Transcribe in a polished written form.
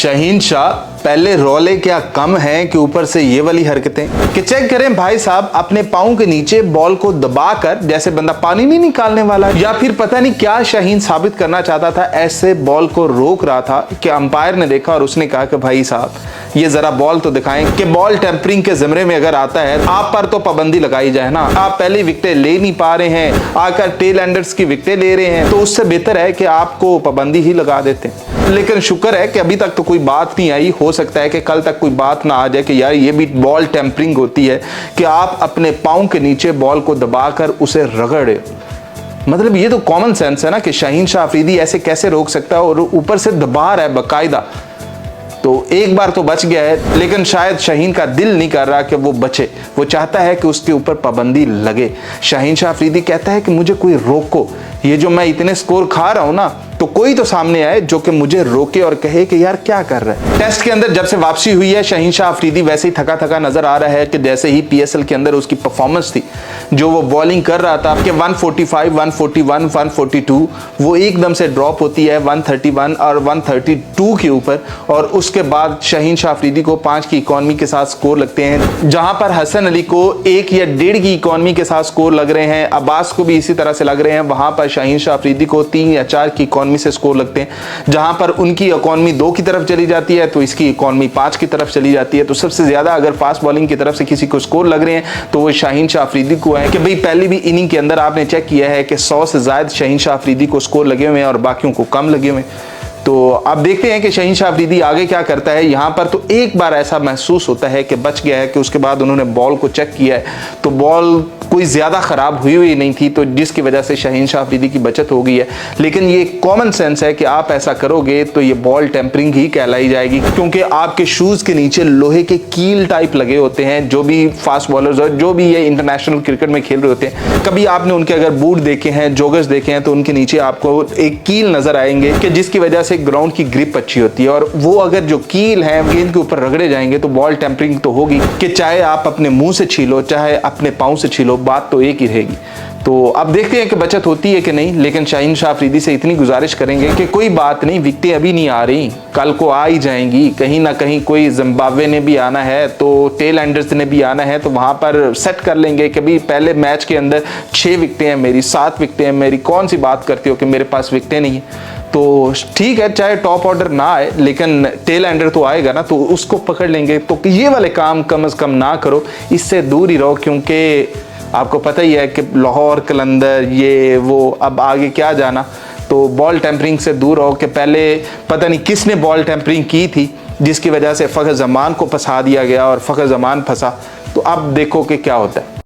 शाहीन शाह पहले रोले क्या कम हैं कि ऊपर से ये वाली हरकतें कि चेक करें भाई साहब अपने पाँव के नीचे बॉल को दबाकर जैसे बंदा पानी नहीं निकालने वाला या फिर पता नहीं क्या शाहीन साबित करना चाहता था, ऐसे बॉल को रोक रहा था कि अंपायर ने देखा और उसने कहा कि भाई साहब ये जरा बॉल तो दिखाएं कि बॉल टेम्परिंग के ज़मरे में अगर आता है आप पर तो पाबंदी लगाई जाए ना। आप पहली विकेटें ले नहीं पा रहे हैं, आकर टेल एंडर्स की विकेटें ले रहे हैं, तो उससे बेहतर है कि आपको पाबंदी ही लगा देते हैं। लेकिन शुक्र है कि अभी तक तो कोई बात नहीं आई। हो सकता है कि कल तक कोई बात ना आ जाए कि यार ये भी बॉल टेम्परिंग होती है कि आप अपने पाँव के नीचे बॉल को दबाकर उसे रगड़े। मतलब ये तो कॉमन सेंस है ना कि शाहीन शाह अफरीदी ऐसे कैसे रोक सकता है, और ऊपर से दबा रहा है बाकायदा। तो एक बार तो बच गया है, लेकिन शायद शाहीन का दिल नहीं कर रहा कि वो बचे। वो चाहता है कि उसके ऊपर पाबंदी लगे। शाहीन शाह अफरीदी कहता है कि मुझे कोई रोको, ये जो मैं इतने स्कोर खा रहा हूं ना, तो कोई तो सामने आए जो कि मुझे रोके और कहे कि यार क्या कर रहा है। टेस्ट के अंदर जब से वापसी हुई है शाहीन शाह अफरीदी वैसे ही थका थका नजर आ रहा है कि जैसे ही पीएसएल के अंदर उसकी परफॉर्मेंस थी, जो वो बॉलिंग कर रहा था कि 145, 141, 142 वो एकदम से ड्रॉप होती है 131 और 132 के ऊपर, और उसके बाद शाहीन शाह अफरीदी को 5 की इकॉनमी के साथ स्कोर लगते हैं, जहां पर हसन अली को 1 या 1.5 की इकॉनमी के साथ स्कोर लग रहे हैं, अब्बास को भी इसी तरह से लग रहे हैं। वहां पर शाहीन शाह अफरीदी को 3 या 4 की इकॉनमी से स्कोर लगते हैं, जहां पर उनकी इकॉनमी 2 की तरफ चली जाती है तो इसकी इकॉनमी 5 की तरफ चली जाती है। तो सबसे ज्यादा अगर फास्ट बॉलिंग की तरफ से किसी को स्कोर लग रहे हैं तो वो शाहीन शाह अफरीदी को है कि भाई पहली भी इनिंग के अंदर आपने चेक किया है कि 100 से ज्यादा शाहीन शाह अफरीदी को स्कोर लगे हुए हैं और बाकियों को कम लगे हुए हैं। तो अब देखते हैं कि शाहीन शाह अफरीदी आगे क्या करता है। यहाँ पर तो एक बार ऐसा महसूस होता है कि बच गया है कि उसके बाद उन्होंने बॉल को चेक किया है तो बॉल कोई ज़्यादा ख़राब हुई नहीं थी, तो जिसकी वजह से शाहीन शाह अफरीदी की बचत हो गई है। लेकिन ये कॉमन सेंस है कि आप ऐसा करोगे तो ये बॉल टेम्परिंग ही कहलाई जाएगी, क्योंकि आपके शूज़ के नीचे लोहे के कील टाइप लगे होते हैं। जो भी फास्ट बॉलर्स और जो भी ये इंटरनेशनल क्रिकेट में खेल रहे होते हैं, कभी आपने उनके अगर बूट देखे हैं, जॉगर्स देखे हैं, तो उनके नीचे आपको एक कील नज़र आएंगे कि जिसकी वजह से ग्राउंड की ग्रिप अच्छी होती है। और वो अगर जो कील है गेंद के ऊपर रगड़े जाएंगे तो बॉल टेम्परिंग तो होगी, कि चाहे आप अपने मुंह से छीलो चाहे अपने पाँव से छीलो, बात तो एक ही रहेगी। तो अब देखते हैं कि बचत होती है कि नहीं। लेकिन शाहीन शाह अफरीदी से इतनी गुजारिश करेंगे कि कोई बात नहीं, विकेटें अभी नहीं आ रही, कल को आ ही जाएंगी। कहीं ना कहीं कोई जिम्बाब्वे ने भी आना है तो टेल एंडर्स ने भी आना है, तो वहां पर सेट कर लेंगे कि भाई पहले मैच के अंदर 6 विकेटें हैं मेरी, 7 विकेटें हैं मेरी, कौन सी बात करती हो कि मेरे पास विकेटें नहीं है। तो ठीक है, चाहे टॉप ऑर्डर ना आए लेकिन टेल एंडर तो आएगा ना, तो उसको पकड़ लेंगे। तो ये वाले काम कम से कम ना करो, इससे दूर ही रहो, क्योंकि आपको पता ही है कि लाहौर कलंदर ये वो अब आगे क्या जाना। तो बॉल टेम्परिंग से दूर रहो कि पहले पता नहीं किसने बॉल टेम्परिंग की थी जिसकी वजह से फ़खर ज़मान को फंसा दिया गया और फ़खर ज़मान फंसा। तो अब देखो कि क्या होता है।